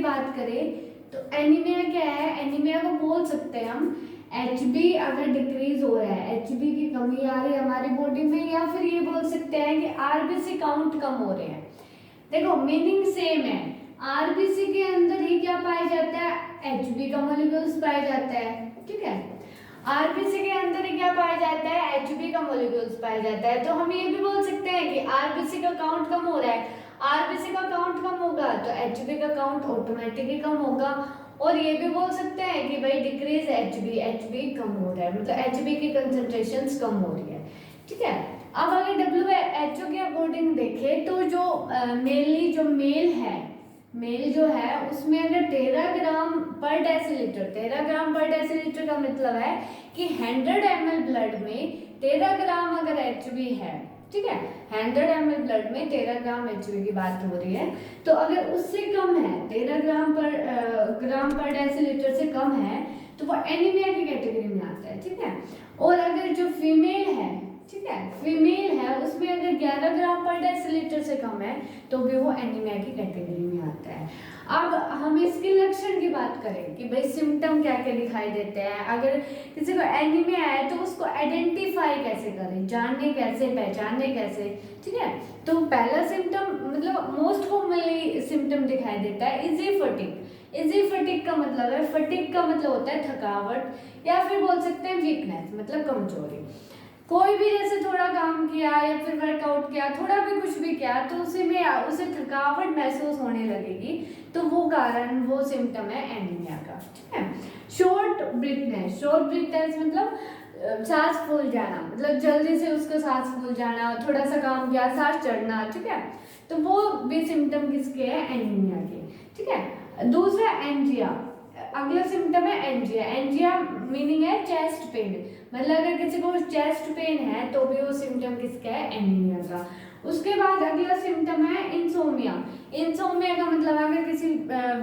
बात करें तो एनीमिया क्या है, एनीमिया को बोल सकते हैं हम एचबी अगर डिक्रीज हो रहा है, एचबी की कमी आ रही है हमारी बॉडी में, या फिर ये बोल सकते हैं कि आरबीसी काउंट कम हो रहे हैं। देखो मीनिंग सेम है, आरबीसी के अंदर ही क्या पाया जाता है, एचबी का मॉलिक्यूल्स पाया जाता है, ठीक है। आरबीसी के अंदर ही क्या पाया जाता है, एचबी का मॉलिक्यूल्स पाया जाता है। तो हम ये भी बोल सकते हैं कि आरबीसी का काउंट कम हो रहा है, आरबीसी का काउंट कम होगा तो एचबी का काउंट ऑटोमेटिकली कम होगा। और ये भी बोल सकते हैं कि भाई डिक्रीज एचबी, एचबी कम हो रहा है, मतलब एचबी की कंसंट्रेशंस कम हो रही है, ठीक है। अब अगर WHO के अकॉर्डिंग देखें तो जो मेनली जो मेल जो है उसमें अगर 13 ग्राम पर डेसीलीटर, 13 ग्राम पर डेसीलीटर का मतलब है कि 100 ml ब्लड में 13 ग्राम अगर एचबी है, ठीक है, 100 ml ब्लड में 13 ग्राम एचबी की बात हो रही है, तो अगर उससे कम है 13 ग्राम पर डेसीलीटर से कम है तो वो एनीमिया की कैटेगरी में आता है, ठीक है। और अगर जो फीमेल है, ठीक है, फीमेल है उसमें अगर 11 ग्राम पर डेसीलीटर से कम है तो भी वो एनीमिया की कैटेगरी में आता है। अब हम इसके लक्षण की बात करें कि भाई सिम्टम क्या क्या दिखाई देते हैं, अगर किसी को एनीमिया है तो उसको आइडेंटिफाई कैसे करें, जानने कैसे, पहचानने कैसे, ठीक है। तो पहला सिम्टम मतलब मोस्ट कॉमनली सिम्टम दिखाई देता है इजी फटीग। इजी फटीग का मतलब है, फटीग का मतलब होता है थकावट या फिर बोल सकते हैं वीकनेस, मतलब कमजोरी। कोई भी जैसे थोड़ा काम किया या फिर वर्कआउट किया, थोड़ा भी कुछ भी किया तो उसे थकावट महसूस होने लगेगी, तो वो कारण, वो सिम्टम है एनीमिया का, ठीक है। शॉर्ट ब्रीथनेस मतलब सांस फूल जाना, मतलब जल्दी से उसका सांस फूल जाना, थोड़ा सा काम किया सांस चढ़ना, ठीक है, तो वो भी सिम्टम किसके हैं, एनीमिया के, ठीक है। दूसरा एंजिया, अगला सिम्टम है एंजिया। एंजिया मीनिंग है चेस्ट पेन, मतलब अगर किसी को चेस्ट पेन है तो भी वो सिम्टम किसका है, एनीमिया का। उसके बाद अगला सिम्टम है इंसोमिया। इंसोमिया का मतलब अगर किसी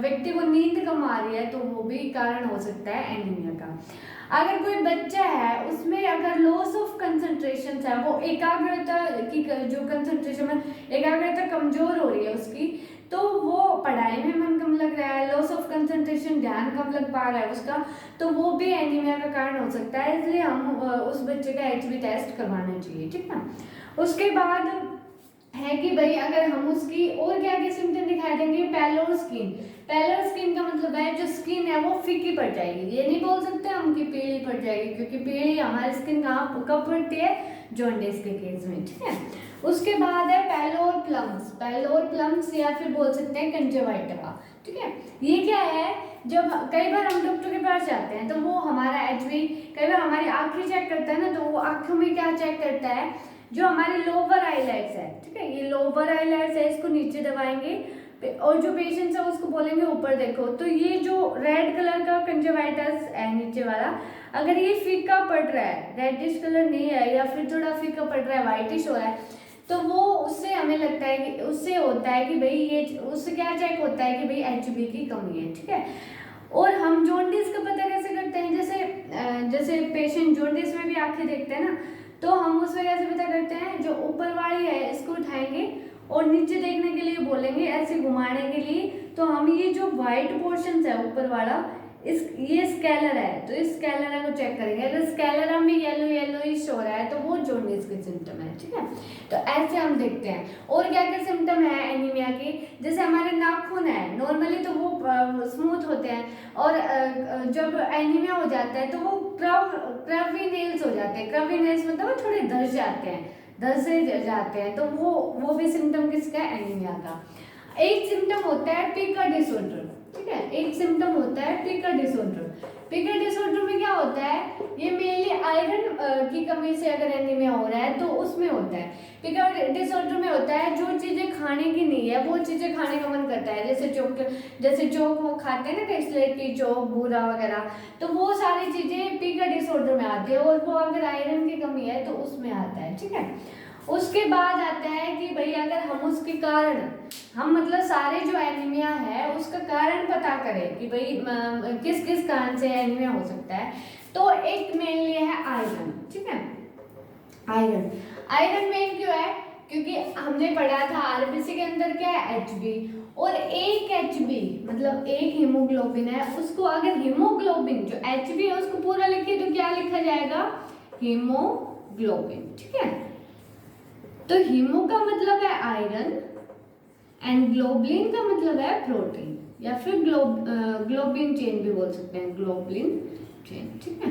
व्यक्ति को नींद कम आ रही है तो वो भी कारण हो सकता है एनीमिया का। अगर कोई बच्चा है उसमें अगर लॉस ऑफ कंसंट्रेशन है, वो एकाग्रता की जो कंसंट्रेशन में एकाग्रता कमजोर हो रही है उसकी, तो वो पढ़ाई में मन कम लग रहा है, लॉस ऑफ कंसंट्रेशन, ध्यान कम लग पा रहा है उसका, तो वो भी एनीमिया का कारण हो सकता है। इसलिए हम उस बच्चे का एचबी टेस्ट करवाना चाहिए, ठीक है। उसके बाद है कि भाई अगर हम उसकी और क्या क्या सिम्टम दिखाई देंगे, पैलोर स्किन का मतलब है जो स्किन है वो फीकी पड़ जाएगी। ये नहीं बोल सकते हम कि पीली पड़ जाएगी, क्योंकि पीली हमारी स्किन कब पड़ती है, जॉन्डिस के केस में, ठीक है। उसके बाद है पैलोर प्लम्स या फिर बोल सकते हैं कंजक्टिवा, ठीक है। ये क्या है, जब कई बार हम डॉक्टर के पास जाते हैं तो वो हमारा एचबी, कई बार हमारी आंखें चेक करता है ना, तो वो आंखों में क्या चेक करता है, जो हमारी लोअर आईलाइट्स है, ठीक है, ये लोअर आईलाइट्स है, इसको नीचे दबाएंगे और जो पेशेंट्स है उसको बोलेंगे ऊपर देखो, तो ये जो रेड कलर का कंजक्टिवाइटिस है नीचे वाला, अगर ये फीका पड़ रहा है, रेडिश कलर नहीं है या फिर थोड़ा फीका पड़ रहा है, व्हाइटिश हो रहा है, तो वो उससे हमें लगता है कि उससे होता है कि भाई ये, उससे क्या चेक होता है कि भाई एचबी की कमी है, ठीक है। और हम जॉन्डिस का पता कैसे करते हैं, जैसे पेशेंट जॉन्डिस में भी आंखें देखते हैं ना, तो हम उसमें कैसे पता करते हैं, जो ऊपर वाली है इसको उठाएंगे और नीचे देखने के लिए बोलेंगे, ऐसे घुमाने के लिए, तो हम ये जो व्हाइट पोर्शन है ऊपर वाला, ये स्कैलर है, तो इस स्कैलर को चेक करेंगे, अगर स्कैलर में येलोइश हो रहा है तो वो जॉन्डिस के सिम्टम है, ठीक है। तो ऐसे हम देखते हैं। और क्या क्या सिम्टम है एनीमिया के, जैसे हमारे नाखून है, नॉर्मली तो वो स्मूथ होते हैं, और जब एनीमिया हो जाता है तो वो क्रवी नेल्स हो जाते हैं। क्रवी नेल्स मतलब थोड़े धस जाते हैं, धस से जाते हैं, तो वो भी सिम्टम किसका है, एनीमिया का। एक सिम्टम होता है पिका डिसऑर्डर, ठीक है, एक सिम्टम होता है पिका डिसऑर्डर। पिका डिसऑर्डर में क्या होता है, ये मेनली आयरन की कमी से अगर एनीमिया हो रहा है तो उसमें होता है। पिका डिसऑर्डर में होता है जो चीजें खाने की नहीं है वो चीजें खाने का मन करता है, जैसे चौक वो खाते हैं ना, स्लेटी चौक, बूरा वगैरह, तो वो सारी चीजें पिका डिसऑर्डर में आती है, और वो अगर आयरन की कमी है तो उसमें आता है, ठीक है। उसके बाद आता है कि भाई अगर हम उसके कारण, हम मतलब सारे जो एनीमिया है उसका कारण पता करें कि भाई किस किस कारण से एनीमिया हो सकता है, तो एक मेनली है आयरन, ठीक है। आयरन मेन क्यों है, क्योंकि हमने पढ़ा था आरबीसी के अंदर क्या है, एचबी, और एक HB मतलब एक हीमोग्लोबिन है, उसको अगर हीमोग्लोबिन जो HB है उसको पूरा लिखे तो क्या लिखा जाएगा, हीमोग्लोबिन। ठीक है, तो हीमो का मतलब है आयरन एंड ग्लोबुलिन का मतलब है प्रोटीन, या फिर ग्लोबिन चेन भी बोल सकते हैं, ग्लोबुलिन चेन। ठीक है,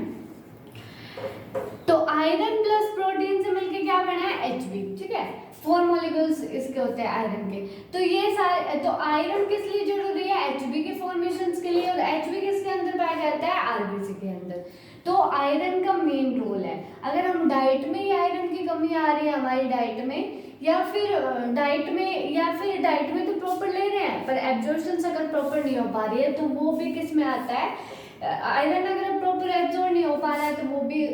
तो आयरन प्लस प्रोटीन से मिलके क्या बना है, HB। ठीक है, 4 मॉलिक्यूल्स इसके होते हैं आयरन के। तो ये सारे, तो आयरन किस लिए जरूरी है, HB के फॉर्मेशंस के लिए, और HB किसके अंदर पाया जाता है, RBC के अंदर। तो आयरन का मेन रोल है। अगर हम डाइट में ही आयरन की कमी आ रही है हमारी डाइट में, या फिर डाइट में तो प्रॉपर ले रहे हैं पर एब्जॉर्प्शन अगर प्रॉपर नहीं हो पा रही है तो वो भी किस में आता है, आयरन अगर प्रॉपर एब्जॉर्ब नहीं हो पा रहा है तो वो भी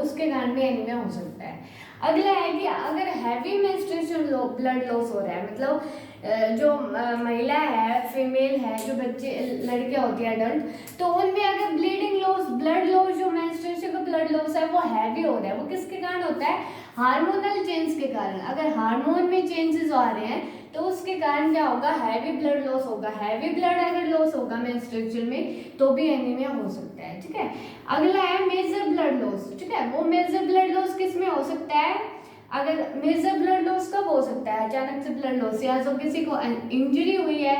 उसके कारण भी एनीमिया हो सकता है। अगला है कि अगर हैवी मेंस्ट्रुएशन ब्लड लॉस हो रहा है, मतलब जो महिला है, फीमेल है, जो बच्चे लड़के होते हैं अडल्ट, तो उनमें अगर ब्लड लॉस जो मेंस्ट्रुएशन का ब्लड लॉस है वो हैवी हो रहा है, वो किसके कारण होता है, हार्मोनल चेंज के कारण। अगर हार्मोन में चेंजेस आ रहे हैं तो उसके कारण क्या होगा, हैवी ब्लड लॉस होगा। हैवी ब्लड अगर लॉस होगा मेंस्ट्रुएशन में तो भी एनीमिया हो सकता है। ठीक है, अगला है मेजर ब्लड लॉस। ठीक है, वो मेजर ब्लड लॉस किस में हो सकता है, अगर मेजर ब्लड लॉस कब हो सकता है, अचानक से ब्लड लॉस, या तो किसी को इंजरी हुई है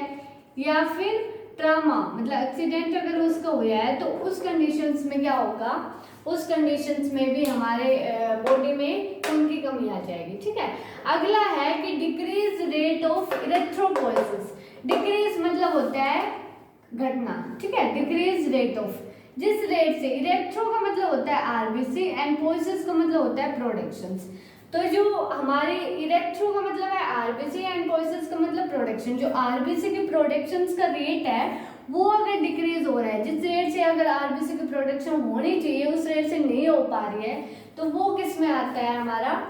या फिर ट्रामा मतलब एक्सीडेंट अगर उसका हुआ है, तो उस कंडीशंस में क्या होगा, उस कंडीशंस में भी हमारे बॉडी में खून की कमी आ जाएगी। ठीक है, अगला है कि decrease rate of erythropoiesis. Decrease मतलब होता है घटना। ठीक है, डिक्रीज रेट ऑफ, जिस रेट से, इरेथ्रो का मतलब होता है आरबीसी एंड पोइसिस का मतलब होता है प्रोडक्शंस। तो जो हमारी इरेथ्रो का मतलब है आरबीसी एंड पोइसिस का मतलब प्रोडक्शन, जो आरबीसी के प्रोडक्शंस का रेट है वो अगर डिक्रीज हो रहा है, जिस रेट से अगर आरबीसी की प्रोडक्शन होनी चाहिए उस रेट से नहीं हो पा रही है, तो वो किस में आता है, हमारा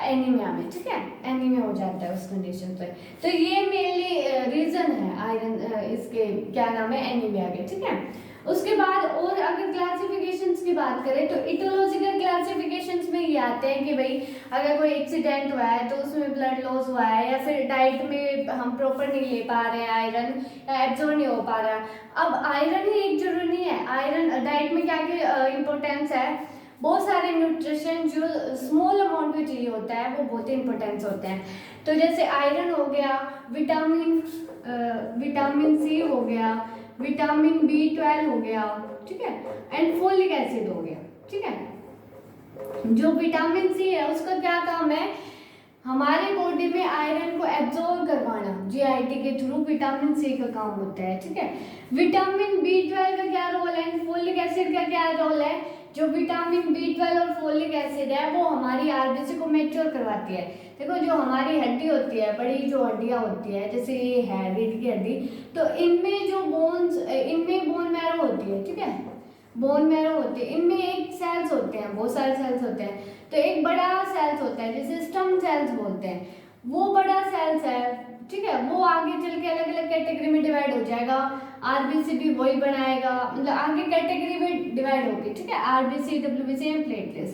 एनीमिया में। ठीक है, एनीमिया हो जाता है उस कंडीशन पे। तो ये मेनली रीजन है आयरन इसके क्या नाम है, एनीमिया के। ठीक है, उसके बाद और अगर क्लासिफिकेशंस की बात करें तो इटोलॉजिकल क्लासिफिकेशंस में ये आते हैं कि भाई अगर कोई एक्सीडेंट हुआ है तो उसमें ब्लड लॉस हुआ है, या फिर डाइट में हम प्रॉपर नहीं ले पा रहे हैं आयरन, एब्जॉर्ब नहीं हो पा रहा। अब आयरन ही एक जरूरी नहीं है, आयरन डाइट में क्या क्या इंपॉर्टेंस है, बहुत सारे न्यूट्रिशन जो स्मॉल अमाउंट में चाहिए होता है वो बहुत ही इंपॉर्टेंस होते हैं। तो जैसे आयरन हो गया, विटामिन सी हो गया, विटामिन B12 हो गया। ठीक है, एंड फोलिक एसिड हो गया। ठीक है, जो विटामिन सी है उसका क्या काम है, हमारे बॉडी में आयरन को एब्जॉर्ब करवाना, जीआईटी के थ्रू विटामिन सी का काम होता है। ठीक है, विटामिन B12 का क्या रोल है, फोलिक एसिड का क्या रोल है, जो विटामिन B12 और फोलिक एसिड है वो हमारी आरबीसी को मैच्योर करवाती है। देखो जो हमारी हड्डी होती है, बड़ी जो हड्डियां होती है, जैसे ये है रीढ़ की हड्डी, तो इनमें जो बोन्स, इनमें बोन मैरो होती है। ठीक है, बोन मैरो होती है, इनमें एक सेल्स होते हैं, बहुत सारे सेल्स होते हैं। तो एक बड़ा सेल्स होता है जिसे स्टर्म सेल्स बोलते हैं, वो बड़ा सेल्स है। ठीक है, वो आगे चल के अलग अलग कैटेगरी में डिवाइड हो जाएगा, आरबीसी भी वही बनाएगा, मतलब आगे कैटेगरी में डिवाइड होगी। ठीक है, आरबीसी, डब्ल्यूबीसी एंड प्लेटलेट्स।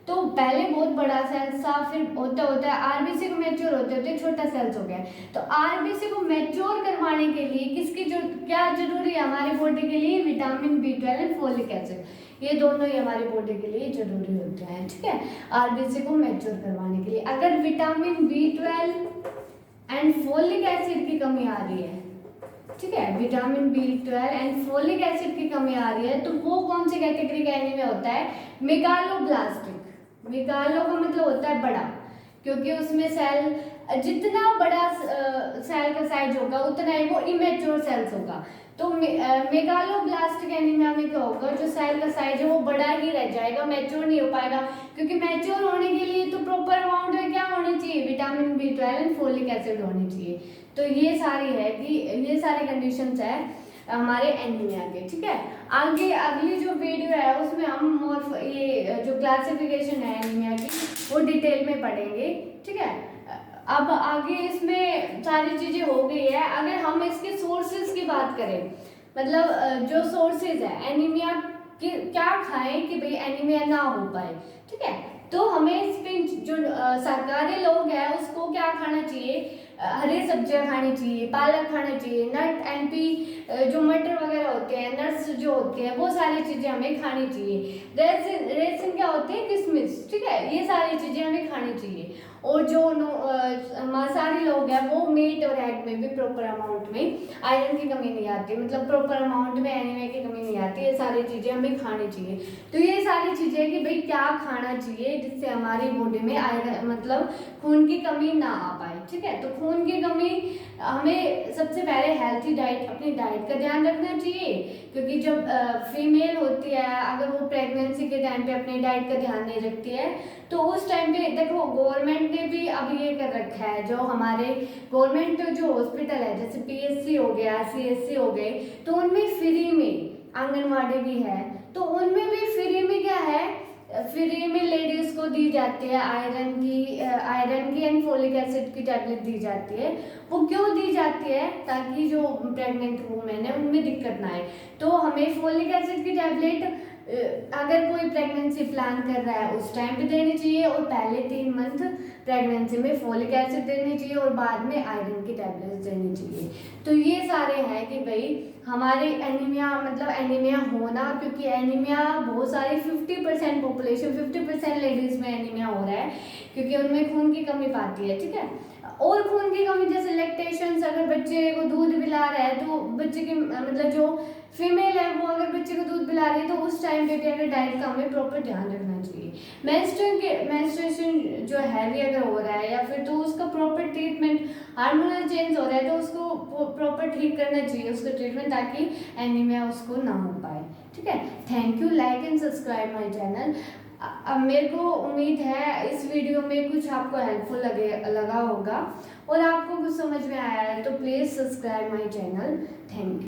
तो पहले बहुत बड़ा सेल्स था, फिर होता होता है आरबीसी को मैच्योर होते होते छोटा सेल्स हो गया। तो आरबीसी को मैच्योर करवाने के लिए किसकी जो क्या जरूरी है हमारी बॉडी के लिए, vitamin B12 and folic acid, ये दोनों ही हमारी बॉडी के लिए जरूरी होते हैं। ठीक है, आरबीसी को मैच्योर करवाने के लिए। अगर vitamin B12 and folic acid की कमी आ रही है, ठीक है, vitamin B12 and folic acid की कमी आ रही है, तो वो कौन सी कैटेगरी का एनीमिया होता है, मेगालोब्लास्टिक। मेगालो का मतलब होता है बड़ा, क्योंकि उसमें सेल, जितना बड़ा सेल का साइज होगा उतना ही वो इमेच्योर सेल्स होगा। तो मेगालोब्लास्टिक एनीमिया में क्या होगा, जो सेल का साइज है वो बड़ा ही रह जाएगा, मैच्योर नहीं हो पाएगा, क्योंकि मैच्योर होने के लिए तो प्रॉपर अमाउंट में क्या होनी चाहिए, vitamin B12 and folic acid होनी चाहिए। तो ये सारी है कि ये सारी कंडीशंस है हमारे एनीमिया के। ठीक है, आगे अगली जो वीडियो है उसमें हम मोर ये जो क्लासिफिकेशन है एनीमिया की वो डिटेल में पढ़ेंगे। ठीक है, अब आगे इसमें सारी चीजें हो गई है। अगर हम इसके सोर्सेज की बात करें, मतलब जो सोर्सेज है एनीमिया के, क्या खाएं कि भाई एनीमिया ना हो पाए। ठीक है, तो हमें इस पे जो सरकारी लोग हैं उसको क्या खाना चाहिए, हरी सब्जियां खानी चाहिए, पालक खाना चाहिए, नट एनपी जो मटर वगैरह होते हैं, नट्स जो होते हैं, वो सारी चीज़ें हमें खानी चाहिए। रेसिन क्या होते हैं, किशमिश, ठीक है, ये सारी चीज़ें हमें खानी चाहिए। और जो मांसाहारी लोग हैं वो मीट और एग में भी प्रॉपर अमाउंट में आयरन की कमी नहीं आती, मतलब प्रॉपर अमाउंट में एनीमिया की कमी नहीं आती। ये सारी चीज़ें हमें खानी चाहिए। तो ये सारी चीज़ें कि भाई क्या खाना चाहिए जिससे हमारी बॉडी में आयरन मतलब खून की कमी ना आ पाए, ठीक है। तो खून की कमी हमें सबसे पहले हेल्थी डाइट, अपनी डाइट का ध्यान रखना चाहिए, क्योंकि जब फीमेल होती है अगर वो प्रेगनेंसी के टाइम पे अपनी डाइट का ध्यान नहीं रखती है तो उस टाइम पे देखो गवर्नमेंट ने भी अब ये कर रखा है, जो हमारे गवर्नमेंट जो हॉस्पिटल है जैसे पीएचसी हो गया, सीएचसी हो गए, तो उनमें फ्री में आंगनवाड़ी भी है, तो उनमें भी फ्री में क्या है, फ्री में लेडीज को दी जाती है आयरन की एंड फोलिक एसिड की टैबलेट दी जाती है। वो क्यों दी जाती है, ताकि जो प्रेग्नेंट वूमेन है उनमें दिक्कत ना आए। तो हमें फोलिक एसिड की टैबलेट अगर कोई प्रेगनेंसी प्लान कर रहा है उस टाइम पे देनी चाहिए, और पहले 3 मंथ प्रेगनेंसी में फोलिक एसिड देनी चाहिए, और बाद में आयरन की टैबलेट्स देनी चाहिए। तो ये सारे हैं कि भाई हमारे एनीमिया मतलब एनीमिया होना, क्योंकि एनीमिया बहुत सारी 50% पॉपुलेशन 50% लेडीज में एनीमिया हो रहा है, क्योंकि उनमें खून की कमी पाती है, ठीक है। और खून की कमी जैसे लैक्टेशन, अगर बच्चे को दूध पिला रहा है तो बच्चे की मतलब जो फीमेल है वो अगर बच्चे को दूध पिला रही है तो उस टाइम पे भी अगर डाइट का हमें प्रॉपर ध्यान रखना चाहिए। मेंस्ट्रुएशन जो हैवी अगर हो रहा है या फिर तो उसका प्रॉपर ट्रीटमेंट, हार्मोनल चेंज हो रहा है तो उसको प्रॉपर ठीक करना चाहिए उसका ट्रीटमेंट, ताकि एनीमिया उसको ना हो पाए, ठीक है। Thank you, like and subscribe my channel. अब मेरे को उम्मीद है इस वीडियो में कुछ आपको हेल्पफुल लगा होगा और आपको कुछ समझ में आया है, तो please subscribe my channel. Thank you.